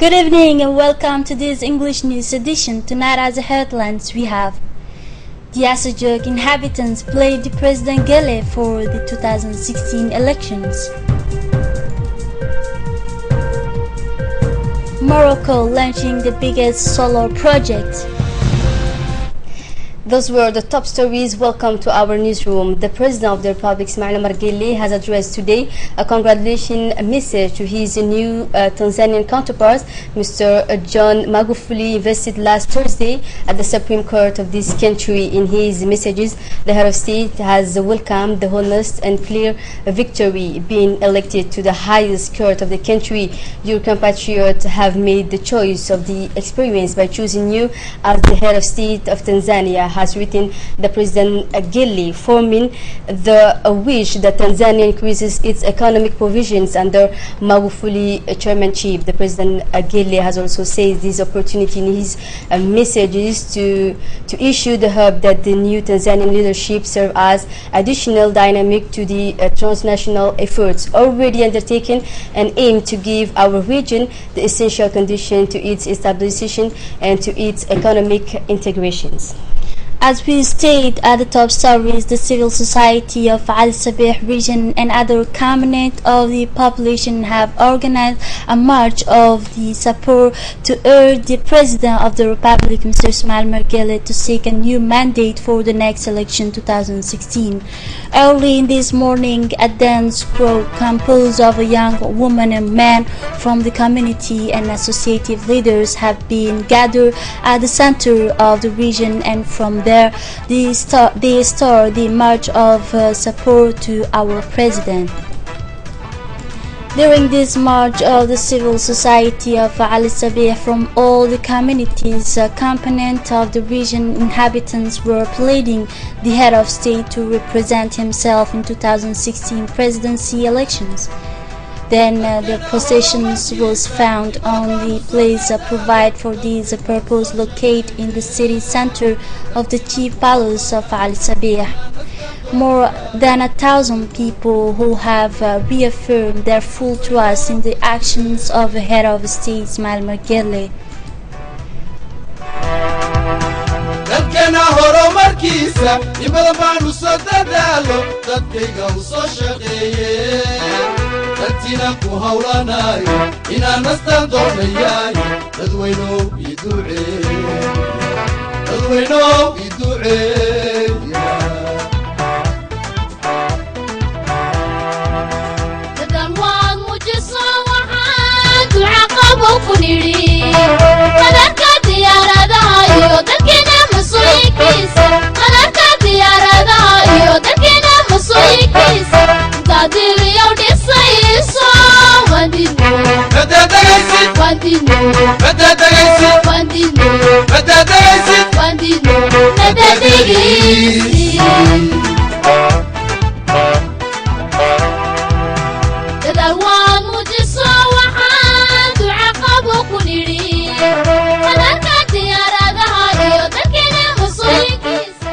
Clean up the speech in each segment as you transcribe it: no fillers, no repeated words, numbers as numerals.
Good evening and welcome to this English news edition. Tonight as the headlines we have the Asajok inhabitants played the President Gele for the 2016 elections. Morocco launching the biggest solar project. Those were the top stories. Welcome to our newsroom. The President of the Republic, Ismail Omar Guelleh, has addressed today a congratulation message to his new Tanzanian counterpart, Mr. John Magufuli, invested last Thursday at the Supreme Court of this country. In his messages, the head of state has welcomed the honest and clear victory, being elected to the highest court of the country. Your compatriots have made the choice of the experience by choosing you as the head of state of Tanzania, has written the President Guelleh, forming the wish that Tanzania increases its economic provisions under Magufuli chairmanship. The President Guelleh has also seized this opportunity in his messages to issue the hope that the new Tanzanian leadership serve as additional dynamic to the transnational efforts already undertaken and aim to give our region the essential condition to its stabilization and to its economic integrations. As we state at the top stories, the civil society of Al Sabeh region and other components of the population have organized a march of the support to urge the President of the Republic, Mr. Ismail Omar Guelleh, to seek a new mandate for the next election 2016. Early in this morning, a dance group composed of a young woman and man from the community and associative leaders have been gathered at the center of the region, and from there they start the march of support to our president. During this march of the civil society of Al Sabeh from all the communities, component of the region inhabitants were pleading the head of state to represent himself in 2016 presidency elections. Then the processions was found on the place provided for this purpose, located in the city center of the chief palace of Al Sabeh. More than 1,000 people who have reaffirmed their full trust in the actions of the head of state, Ismail Omar Guelleh. dadkina ku hawlanayo inaan nastaan doonayay dadweyno iduuceeya dadan waad mujiso waxaan duca qabo ku nidhi qadarka diyaaradaha iyo dadkina mas-uuliyiinkiisa qadarka diyaaradaha iyo dadkina mas-uuliyiinkiisa dadiliyow dhisayso wandino dadal waad mujiso waxaan duca qabo ku nidhi qadarka diyaaradaha iyo dadkina mas-uuliyiinkiisa.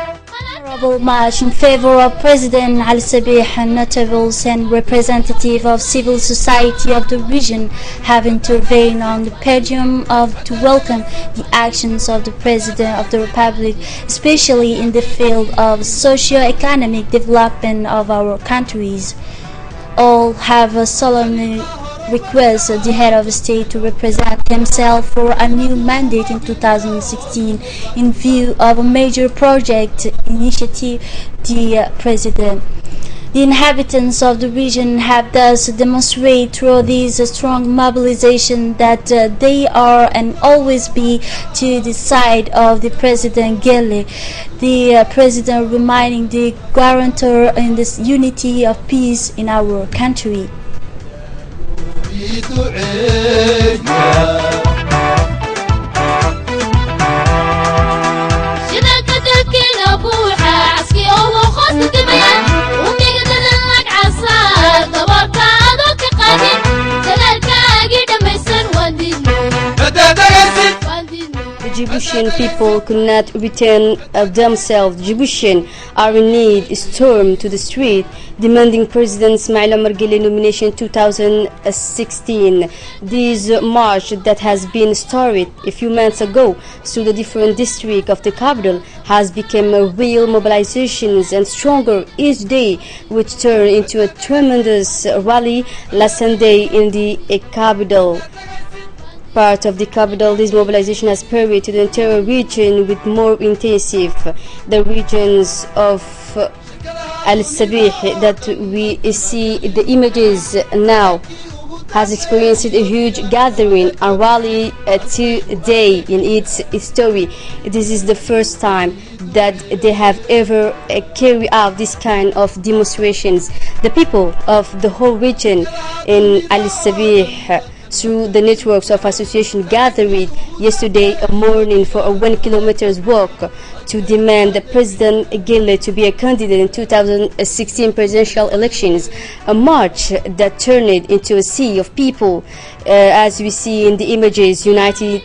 March in favor of President Al Sabeh, notables and representatives of civil society of the region have intervened on the podium to welcome the actions of the President of the Republic, especially in the field of socio-economic development of our countries. All have solemnly request the head of state to represent himself for a new mandate in 2016 in view of a major project initiative the President. The inhabitants of the region have thus demonstrated through this strong mobilization that they are and always be to the side of the President Guelleh, the President reminding the guarantor in this unity of peace in our country. Djiboutian people could not return themselves. Djiboutian are in need, stormed to the street, demanding President Ismail Omar Guelleh nomination 2016. This march that has been started a few months ago through the different districts of the capital has become a real mobilizations and stronger each day, which turned into a tremendous rally last Sunday in the capital. Part of the capital, this mobilization has spread to the entire region with more intensive. The regions of Al-Sabih that we see the images now has experienced a huge gathering and rally today in its history. This is the first time that they have ever carried out this kind of demonstrations. The people of the whole region in Al-Sabih through the networks of association gathered yesterday morning for a 1 kilometer's walk to demand the President Guelleh to be a candidate in 2016 presidential elections, a march that turned into a sea of people, as we see in the images, united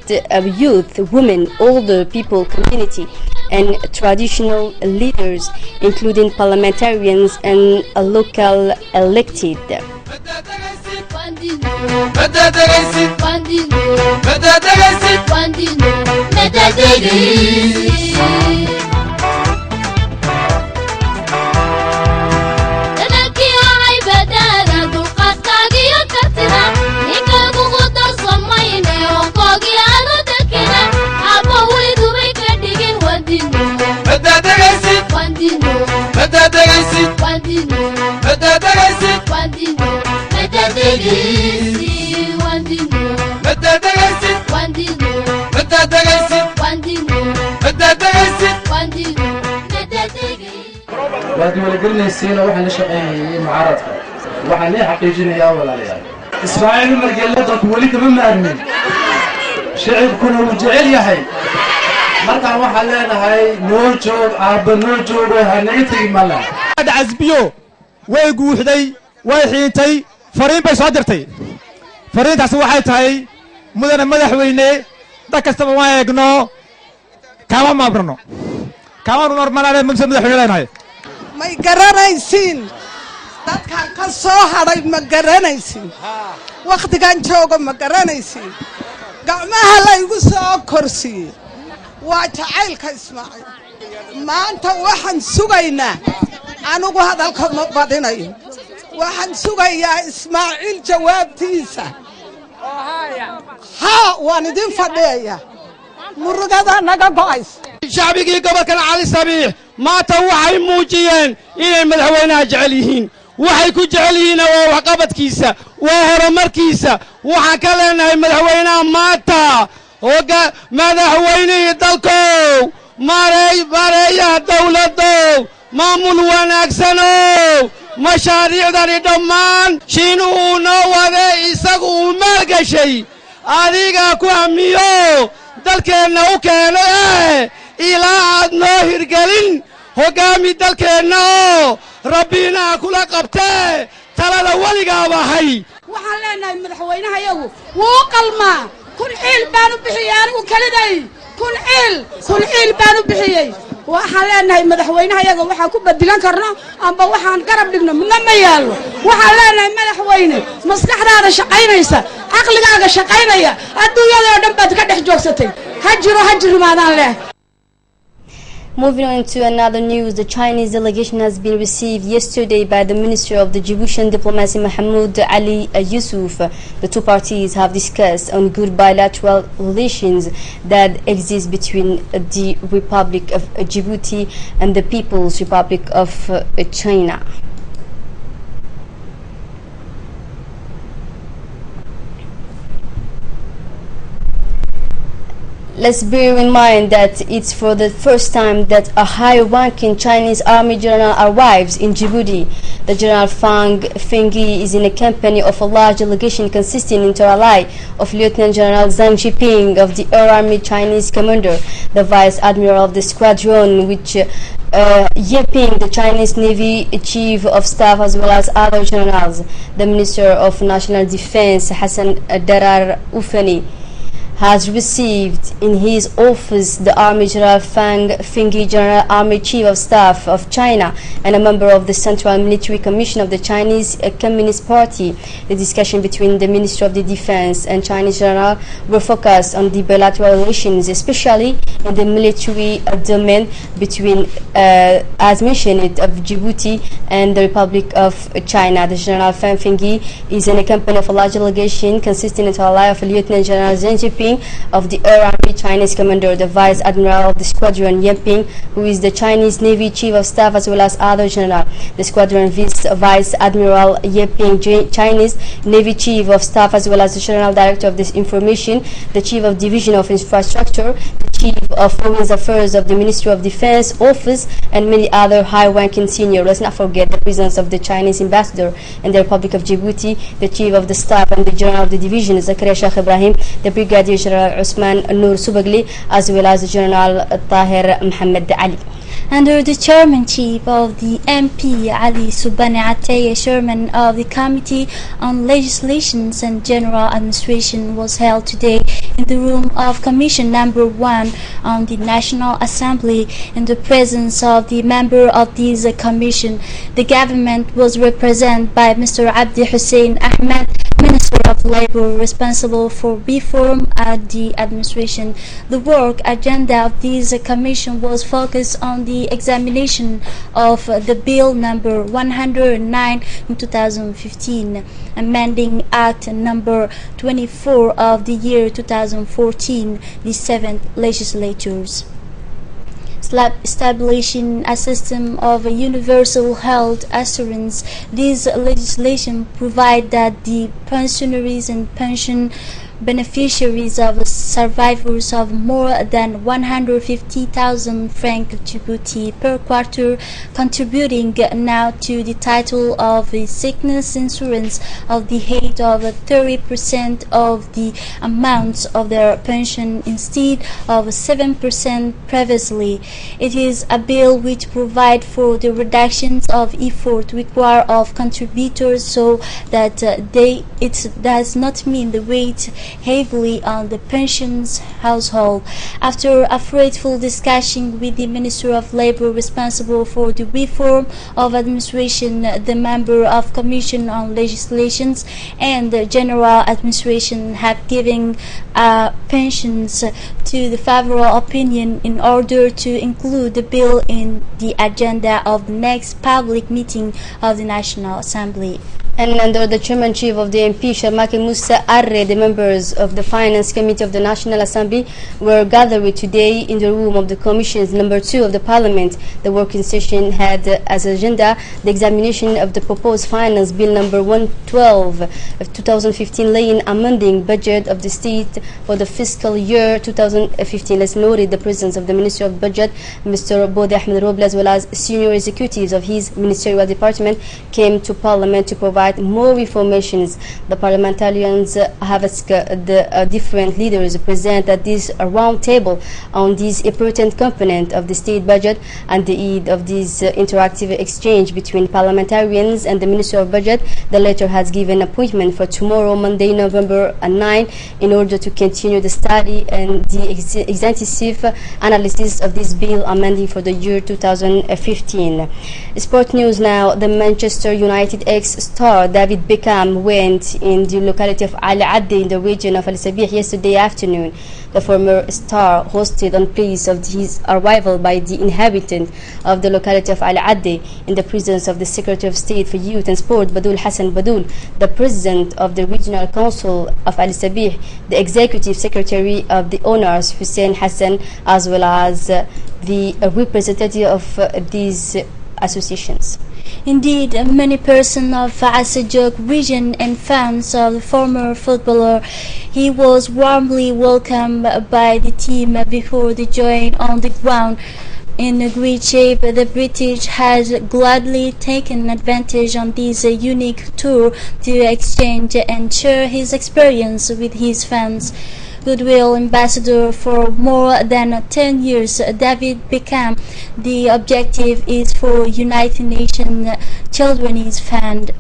youth, women, older people, community, and traditional leaders, including parliamentarians and local elected. waad wala gelinaysiin oo waxaan la shaqeeyay mucaaradka waxaan la xaqiijinayaa walaalayaal Ismaaciil Omar Guelleh dadku wali kama maarmin shacabkuna uu jecel yahay markaan waxaan leenahay noo joog aabba noo joogo hanaga tagi mala casbiyo way guuxday way xiintay fariin bay soo dirtay fariintaas waxay tahay mudane madaxweyne dad kastaba waan eegno kama maabrano kama normalade madaxweyne leenahay may garanaysiin dadkan ka soo haray ma garanaysiin waqtigan joogo ma garanaysiin gacmaha la igu soo korsiiyey waa jacaylka Ismaaciil maanta waxaan sugaynaa anigu hadalka ma badinayo waxaan sugayaa Ismaaciil jawaabtiisa ها واندين فديا مرغدا naga go'ays shacbigii gobolka Cali Sabiix maanta waxay muujiyeen inay madaxweynaha jecel yihiin waxay ku jecel yihiin waa waxqabadkiisa waa horumarkiisa waxaan ka leenahay madaxweynaha maanta hooga madaxweynihii dalkow mareeya dawladow maamul wanaagsanow mashaariicdani dhammaan shiinuhu noo wade isagu uu maalgashay adiga ku hamiyo dalkeenna u keenay ilaa aad noo hirgelin hogaami dalkeenna oo rabbina kula qabtee talada waligaa bahay waxaan leenahay madaxweynaha iyagu wuu qalmaa kun ciil baan u bixiyay anigu kaliday kun ciil baan u bixiyay waxaan leenahay madaxweynaha iyaga waxaan ku badilan karno amba waxaan garab dhigno midna ma yaalo waxaan leenahay madaxweyne maskaxdaada shaqaynaysa aqligaaga shaqaynaya adduunyada oo dhan baad ka dhex joogsatay hajiro maadaan leh. Moving on to another news, the Chinese delegation has been received yesterday by the Minister of the Djiboutian Diplomacy, Mahmoud Ali Yusuf. The two parties have discussed on good bilateral relations that exist between the Republic of Djibouti and the People's Republic of China. Let's bear in mind that it's for the first time that a high-ranking Chinese army general arrives in Djibouti. The General Fang Fengyi is in a company of a large delegation consisting inter alia of Lieutenant General Zhang Jiping of the Air Army Chinese commander, the Vice Admiral of the squadron, which Yeping, the Chinese Navy Chief of Staff, as well as other generals. The Minister of National Defense, Hassan Darar Ufani, has received in his office the Army General Fang Fenghi, General Army Chief of Staff of China and a member of the Central Military Commission of the Chinese Communist Party. The discussion between the Minister of the Defense and Chinese General were focused on the bilateral relations, especially in the military domain between, as mentioned, of Djibouti and the Republic of China. The General Fang Fenghi is in a company of a large delegation consisting entirely of Lieutenant General Zheng Jiping of the Air Army, Chinese commander, the Vice Admiral of the Squadron Yeping, who is the Chinese Navy Chief of Staff, as well as other general. The Squadron Vice Admiral Yeping, Chinese Navy Chief of Staff, as well as the General Director of this information, the Chief of Division of Infrastructure, the Chief of Foreign Affairs of the Ministry of Defense Office, and many other high-ranking senior. Let's not forget the presence of the Chinese ambassador in the Republic of Djibouti, the Chief of the Staff and the General of the Division, Zakaria Sheikh Ibrahim, the Brigadier General Usman Noor Subagli, as well as General Tahir Mohammed Ali. Under the chairmanship of the MP Ali Subani Ataya, chairman of the Committee on Legislations and General Administration, was held today in the room of Commission number 1 on the National Assembly. In the presence of the member of this commission, the government was represented by Mr. Abdi Hussein Ahmed, Minister of Labor, responsible for reform at the administration. The work agenda of this commission was focused on the examination of the Bill number 109 in 2015, amending Act number 24 of the year 2014, the 7th legislatures, establishing a system of universal health assurance. This legislation provides that the pensionaries and pension beneficiaries of survivors of more than 150,000 franc Djibouti per quarter, contributing now to the title of a sickness insurance of the height of 30% of the amounts of their pension instead of 7% previously. It is a bill which provides for the reductions of effort required of contributors so that it does not mean the weight heavily on the pensions household. After a fruitful discussion with the Minister of Labor responsible for the reform of administration, the member of Commission on Legislations and the General Administration have given pensions to the favorable opinion in order to include the bill in the agenda of the next public meeting of the National Assembly. And under the chairmanship of the MP Sharmaki Musa Arre, the members of the Finance Committee of the National Assembly were gathered today in the room of the Commission's number 2 of the Parliament. The working session had as agenda the examination of the proposed Finance Bill number 112 of 2015, laying amending budget of the state for the fiscal year 2015. Let's note the presence of the Minister of Budget, Mr. Bode Ahmed Roble, as well as senior executives of his ministerial department came to Parliament to provide more informations. The parliamentarians have asked the different leaders present at this round table on this important component of the state budget and the aid of this interactive exchange between parliamentarians and the Minister of Budget. The latter has given appointment for tomorrow, Monday, November 9, in order to continue the study and the extensive analysis of this bill amending for the year 2015. Sport news now. The Manchester United ex-star David Beckham went in the locality of Al Adde in the region of Al Sabih yesterday afternoon. The former star hosted on place of his arrival by the inhabitant of the locality of Al Adde in the presence of the Secretary of State for Youth and Sport Badul Hassan Badul, the President of the Regional Council of Al Sabih, the Executive Secretary of the Owners Hussein Hassan, as well as the representative of these associations. Indeed, many persons of Asajok region and fans of the former footballer, he was warmly welcomed by the team before they joined on the ground. In a great shape, the British has gladly taken advantage on this unique tour to exchange and share his experience with his fans. Goodwill Ambassador for more than 10 years, David Beckham. The objective is for United Nations Children's Fund.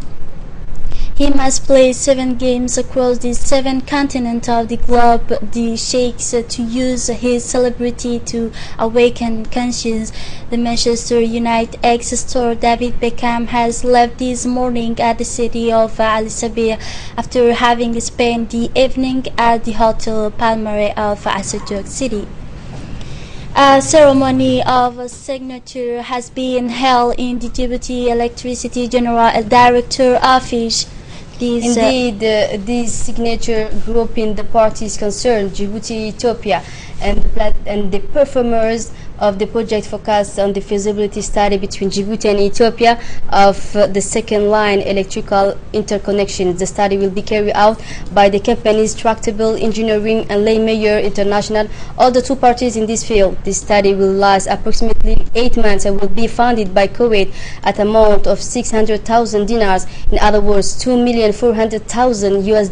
He must play 7 games across the 7 continents of the globe. The sheikhs to use his celebrity to awaken conscience. The Manchester United ex-star David Beckham has left this morning at the city of Al Sabia after having spent the evening at the Hotel Palmyra of Asajuk City. A ceremony of signature has been held in the Djibouti Electricity General Director Office. Indeed, this signature group in the parties concerned, Djibouti, Ethiopia, and the performers of the project focused on the feasibility study between Djibouti and Ethiopia of the second line electrical interconnection. The study will be carried out by the companies Tractable Engineering and Laymeyer International, all the 2 parties in this field. This study will last approximately 8 months and will be funded by Kuwait at amount of 600,000 dinars, in other words, $2,400,000 US,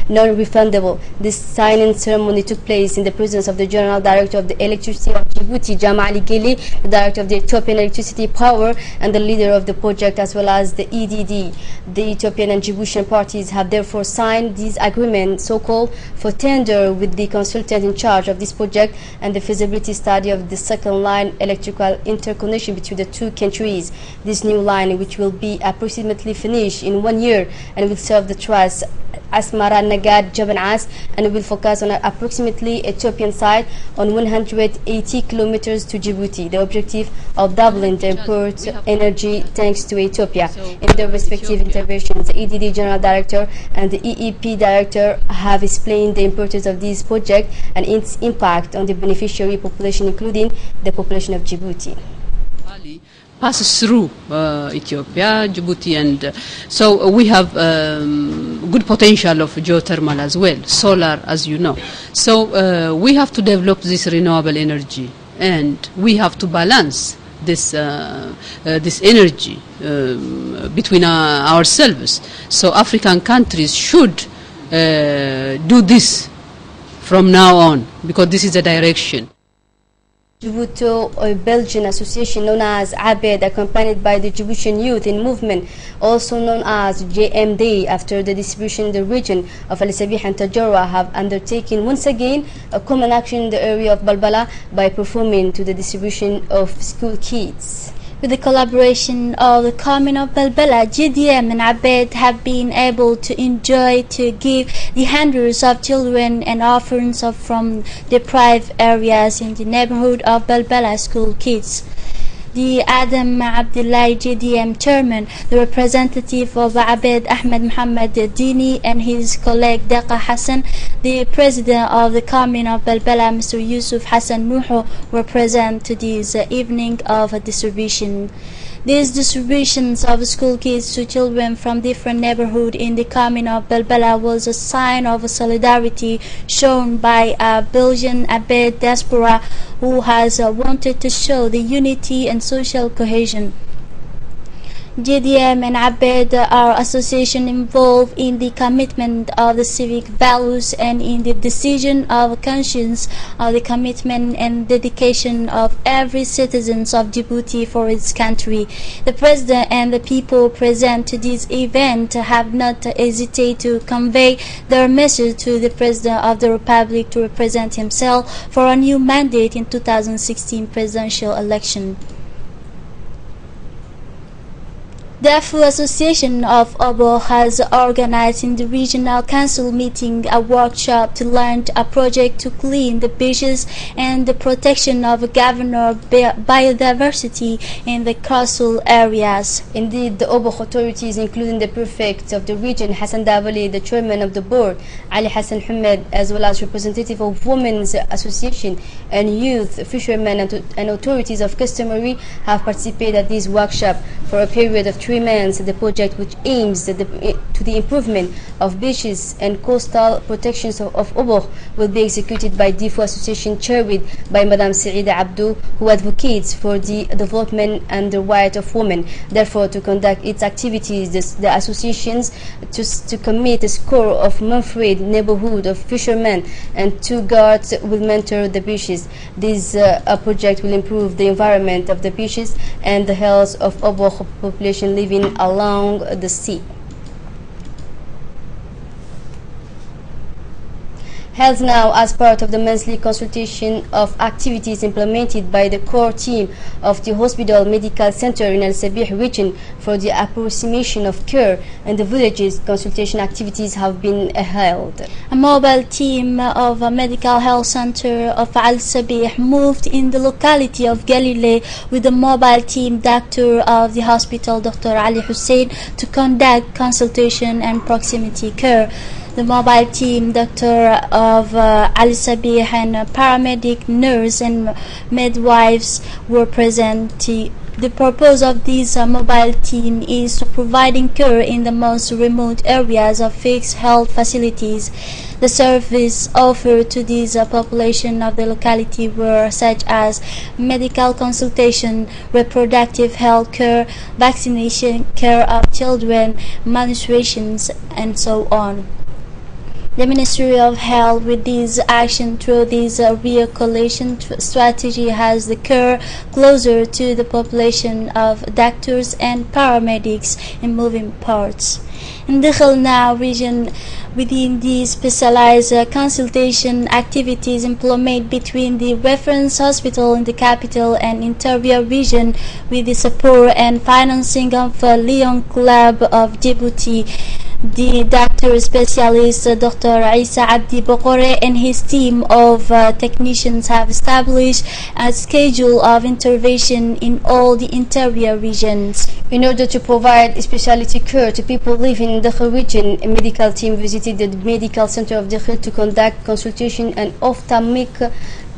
non-refundable. This signing ceremony took place in the presence of the General Director of the Electricity of Djibouti, Jama Ali Gili, the Director of the Ethiopian Electricity Power, and the leader of the project, as well as the EDD. The Ethiopian and Djiboutian parties have therefore signed this agreement, so-called, for tender with the consultant in charge of this project and the feasibility study of the second line electrical interconnection between the 2 countries. This new line, which will be approximately finished in 1 year and will serve the trust Asmara Nagad Jaban'as, and will focus on approximately Ethiopian side on 180 kilometers to Djibouti. The objective of doubling the import energy thanks to Ethiopia. In their respective interventions, the EDD General Director and the EEP Director have explained the importance of this project and its impact on the beneficiary population, including the population of Djibouti. Passes through Ethiopia, Djibouti, and so we have good potential of geothermal as well, solar, as you know. So we have to develop this renewable energy, and we have to balance this this energy between ourselves. So African countries should do this from now on, because this is the direction. Djibouti, a Belgian association known as ABED, accompanied by the Djiboutian Youth in Movement, also known as JMD, after the distribution in the region of Al Sabih and Tajora, have undertaken once again a common action in the area of Balbala by performing to the distribution of school kits. With the collaboration of the Commune of Balbala, GDM and Abed have been able to enjoy to give the hundreds of children and orphans from deprived areas in the neighborhood of Balbala school kits. The Adam Abdullah GDM chairman, the representative of Abed Ahmed Muhammad Dini, and his colleague Daqa Hassan, the president of the Commune of Balbala, Mr. Yusuf Hassan Nuhu, were present to this evening of distribution. These distributions of school kits to children from different neighborhoods in the Commune of Balbala was a sign of solidarity shown by a Belgian Abed diaspora who has wanted to show the unity and social cohesion. JDM and Abed are association involved in the commitment of the civic values and in the decision of conscience of the commitment and dedication of every citizen of Djibouti for its country. The President and the people present to this event have not hesitated to convey their message to the President of the Republic to represent himself for a new mandate in 2016 presidential election. The Full Association of Obo has organized in the Regional Council meeting a workshop to launch a project to clean the beaches and the protection of governor biodiversity in the coastal areas. Indeed, the Obo authorities, including the prefect of the region, Hassan Dabali, the chairman of the board, Ali Hassan Hamed, as well as representative of Women's Association and youth, fishermen and authorities of customary, have participated at this workshop for a period of 3 months. The project, which aims to the improvement of beaches and coastal protections of Obo, will be executed by DIFO Association chaired by Madame Saïda Abdou, who advocates for the development and the right of women. Therefore, to conduct its activities, the associations to commit a score of Manfred neighborhood of fishermen and 2 guards will mentor the beaches. This project will improve the environment of the beaches and the health of Obo population living along the sea. Held now as part of the monthly consultation of activities implemented by the core team of the Hospital Medical Center in Al Sabih region for the approximation of care in the villages, consultation activities have been held. A mobile team of a medical health center of Al Sabih moved in the locality of Galilee with the mobile team doctor of the hospital, Dr. Ali Hussein, to conduct consultation and proximity care. The mobile team, doctor of Al Sabih and paramedic, nurse and midwives were present. The purpose of this mobile team is providing care in the most remote areas of fixed health facilities. The service offered to this population of the locality were such as medical consultation, reproductive health care, vaccination, care of children, malnutrition, and so on. The Ministry of Health, with this action through this re-collation strategy, has the care closer to the population of doctors and paramedics in moving parts. In the Khalna region, within the specialized consultation activities implemented between the reference hospital in the capital and interior region with the support and financing of Lyon Club of Djibouti, the doctor specialist Dr. Isa Abdi Bokore and his team of technicians have established a schedule of intervention in all the interior regions. In order to provide specialty care to people living in the Dakhil region, a medical team visited the medical center of Dakhil to conduct consultation and ophthalmic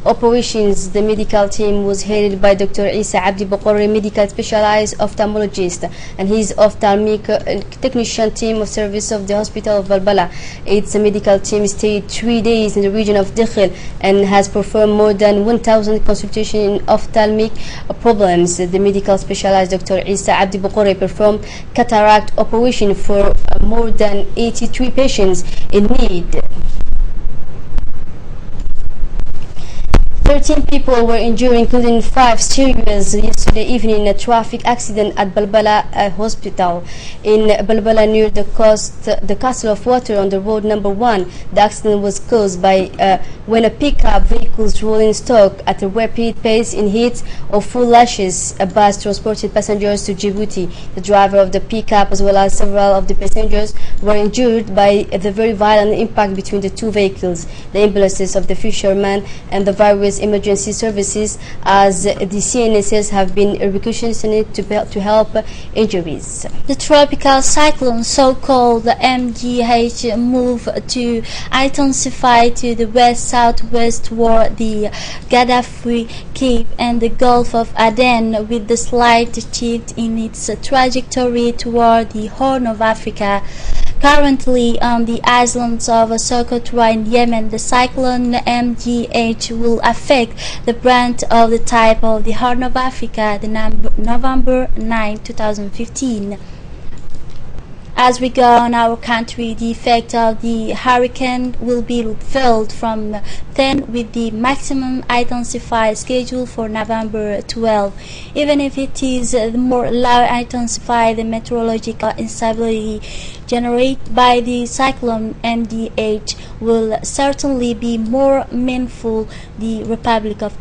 operations. The medical team was headed by Dr. Isa Abdi Bokore, medical specialized ophthalmologist, and his ophthalmic technician team of service of the hospital of Balbala. Its medical team stayed 3 days in the region of Dakhil and has performed more than 1,000 consultations in ophthalmic problems. The medical specialized Dr. Isa Abdi Bokore performed cataract operation for more than 83 patients in need. 13 people were injured, including 5 serious, yesterday evening in a traffic accident at Balbala Hospital in Balbala near the Castle of Water on the road number 1. The accident was caused by when a pickup vehicle rolling stock at a rapid pace in heat of full lashes. A bus transported passengers to Djibouti. The driver of the pickup as well as several of the passengers were injured by the very violent impact between the two vehicles. The ambulances of the fishermen and the various emergency services as the CNSS have been requisitioned to help injuries. The tropical cyclone, so-called MGH, moved to intensify to the west-southwest toward the Gaddafi Cape and the Gulf of Aden, with the slight shift in its trajectory toward the Horn of Africa. Currently on the islands of Socotra in Yemen, the cyclone MGH will affect the branch of the type of the Horn of Africa, the November 9, 2015. As we go on our country, the effect of the hurricane will be felt from then with the maximum intensified schedule for November 12. Even if it is more low intensified, the meteorological instability generated by the cyclone MDH will certainly be more meaningful the Republic of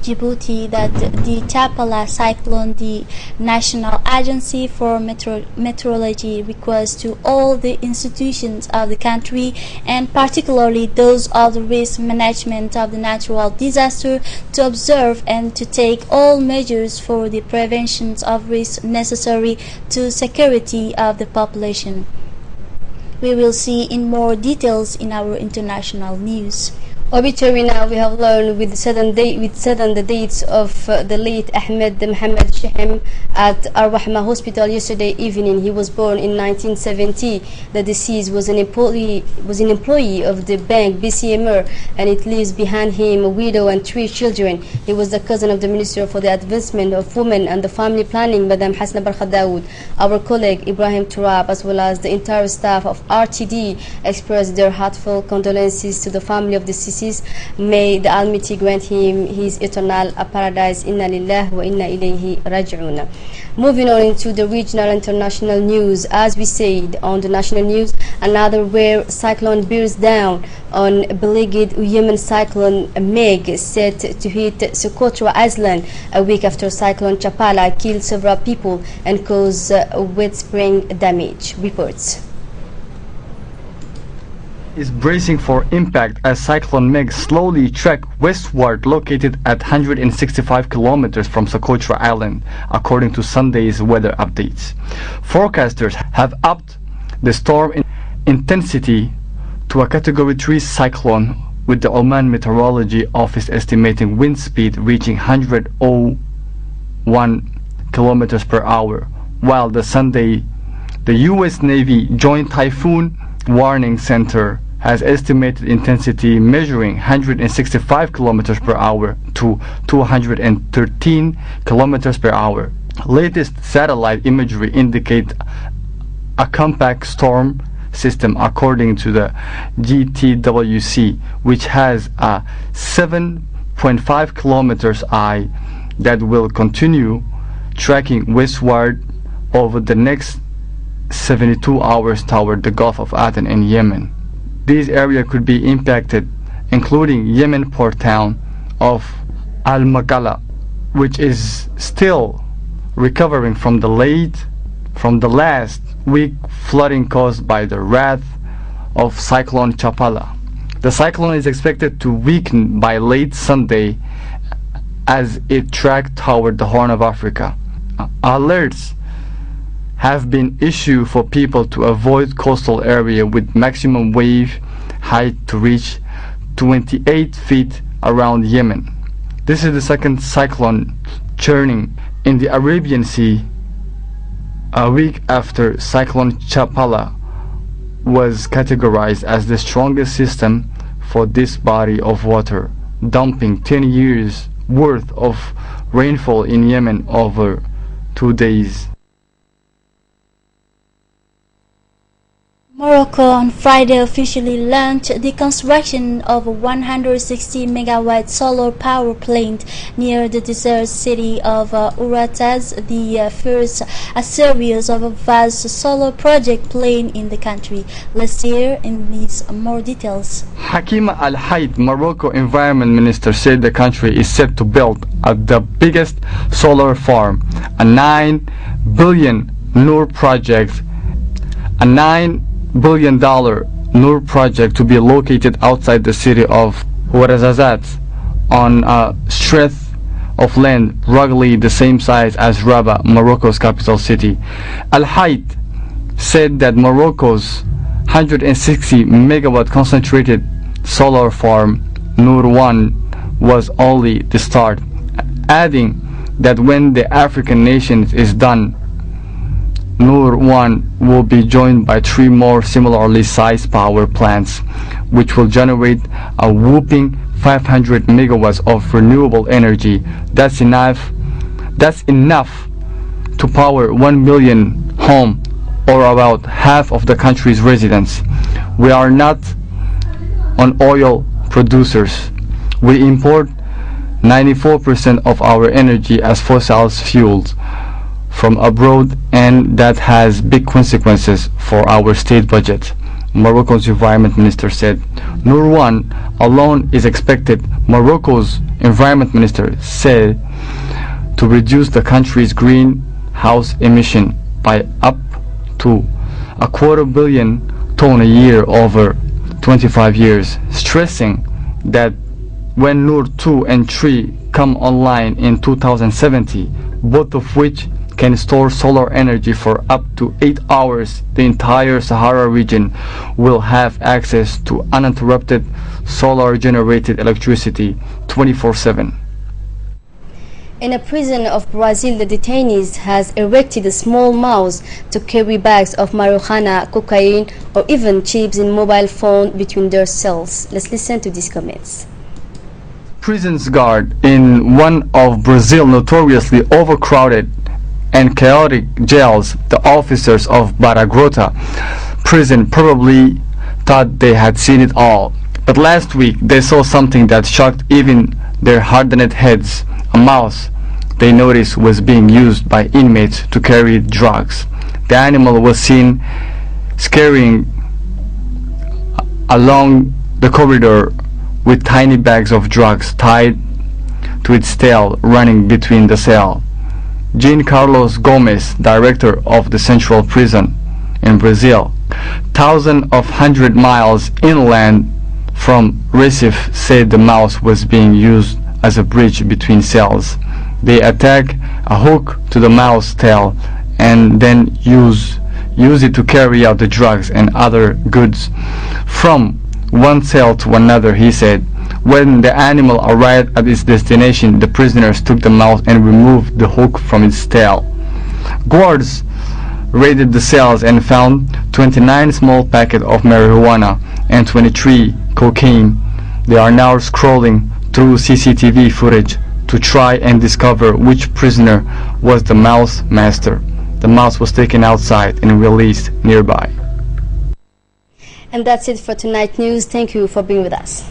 Djibouti that the Chapala cyclone. The National Agency for Meteorology requests to all the institutions of the country, and particularly those of the risk management of the natural disaster, to observe and to take all measures for the prevention of risks necessary to security of the population. We will see in more details in our international news. Obituary now we have learned with sudden the dates of the late Ahmed Mohammed Shehem at Ar-Rahma Hospital yesterday evening. He was born in 1970. The deceased was an employee of the bank BCMR, and it leaves behind him a widow and 3 children. He was the cousin of the Minister for the Advancement of Women and the Family Planning, Madam Hasna Barkha Dawood. Our colleague Ibrahim Turab, as well as the entire staff of RTD, expressed their heartfelt condolences to the family of the deceased deceased. May the Almighty grant him his eternal paradise. Inna lillahi wa inna ilayhi raji'un. Moving on into the regional and international news, as we said on the national news, another rare cyclone bears down on beleaguered Yemen. Cyclone Meg set to hit Socotra Island a week after Cyclone Chapala killed several people and caused widespread damage. Reports is bracing for impact as Cyclone Meg slowly trek westward, located at 165 kilometers from Socotra Island, according to Sunday's weather updates. Forecasters have upped the storm intensity to a Category 3 cyclone, with the Oman Meteorology Office estimating wind speed reaching 101 kilometers per hour, while the U.S. Navy Joint Typhoon Warning Center has estimated intensity measuring 165 kilometers per hour to 213 kilometers per hour. Latest satellite imagery indicate a compact storm system, according to the GTWC, which has a 7.5 kilometers eye that will continue tracking westward over the next 72 hours toward the Gulf of Aden in Yemen. These areas could be impacted, including Yemen port town of Al-Makala, which is still recovering from the last week flooding caused by the wrath of Cyclone Chapala. The cyclone is expected to weaken by late Sunday as it tracked toward the Horn of Africa. Alerts have been issued for people to avoid coastal area with maximum wave height to reach 28 feet around Yemen. This is the second cyclone churning in the Arabian Sea, a week after Cyclone Chapala was categorized as the strongest system for this body of water, dumping 10 years worth of rainfall in Yemen over 2 days. Morocco on Friday officially launched the construction of a 160 megawatt solar power plant near the desert city of Ourataz, the first a series of a vast solar project planned in the country. Let's hear in these more details. Hakima Al Haid, Morocco Environment Minister, said the country is set to build the biggest solar farm, a 9 billion Noor project, a $9 billion Noor project to be located outside the city of Ouarzazate on a stretch of land roughly the same size as Rabat, Morocco's capital city. Al Haid said that Morocco's 160 megawatt concentrated solar farm Noor 1 was only the start, adding that when the African nations is done, Noor 1 will be joined by 3 more similarly sized power plants, which will generate a whopping 500 megawatts of renewable energy. That's enough to power 1 million homes, or about half of the country's residents. We are not an oil producers. We import 94% of our energy as fossil fuels from abroad, and that has big consequences for our state budget, Morocco's environment minister said. Noor 1 alone is expected, Morocco's environment minister said, to reduce the country's greenhouse emission by up to 250 million tons a year over 25 years, stressing that when Noor 2 and 3 come online in 2070, both of which can store solar energy for up to 8 hours, the entire Sahara region will have access to uninterrupted solar-generated electricity 24/7. In a prison of Brazil, the detainees has erected a small mouse to carry bags of marijuana, cocaine, or even chips in mobile phone between their cells. Let's listen to these comments. Prisons guard in one of Brazil's notoriously overcrowded and chaotic jails, the officers of Baragrota prison probably thought they had seen it all. But last week they saw something that shocked even their hardened heads. A mouse they noticed was being used by inmates to carry drugs. The animal was seen scurrying along the corridor with tiny bags of drugs tied to its tail running between the cell. Jean Carlos Gomez, director of the Central Prison in Brazil, thousands of 100 miles inland from Recife, said the mouse was being used as a bridge between cells. They attach a hook to the mouse tail and then use it to carry out the drugs and other goods from one cell to another, he said. When the animal arrived at its destination, the prisoners took the mouse and removed the hook from its tail. Guards raided the cells and found 29 small packets of marijuana and 23 cocaine. They are now scrolling through CCTV footage to try and discover which prisoner was the mouse master. The mouse was taken outside and released nearby. And that's it for tonight's news. Thank you for being with us.